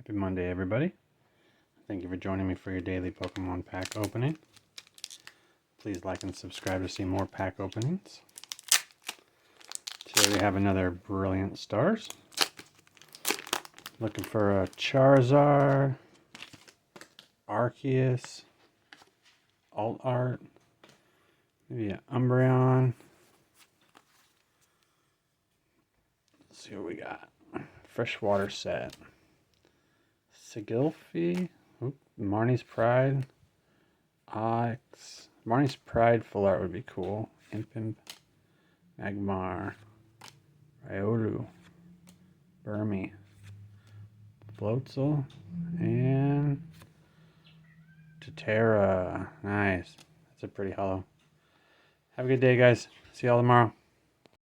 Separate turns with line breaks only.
Happy Monday, everybody. Thank you for joining me for your daily Pokemon pack opening. Please like and subscribe to see more pack openings. Today we have another Brilliant Stars. Looking for a Charizard, Arceus, Alt Art, maybe an Umbreon. Let's see what we got. Freshwater set. Sigilfi, Marnie's Pride, Ox. Marnie's Pride full art would be cool. Impimp, Magmar, Ryoru, Burmy, Floatzel, and Totera. Nice. That's a pretty hollow. Have a good day, guys. See y'all tomorrow.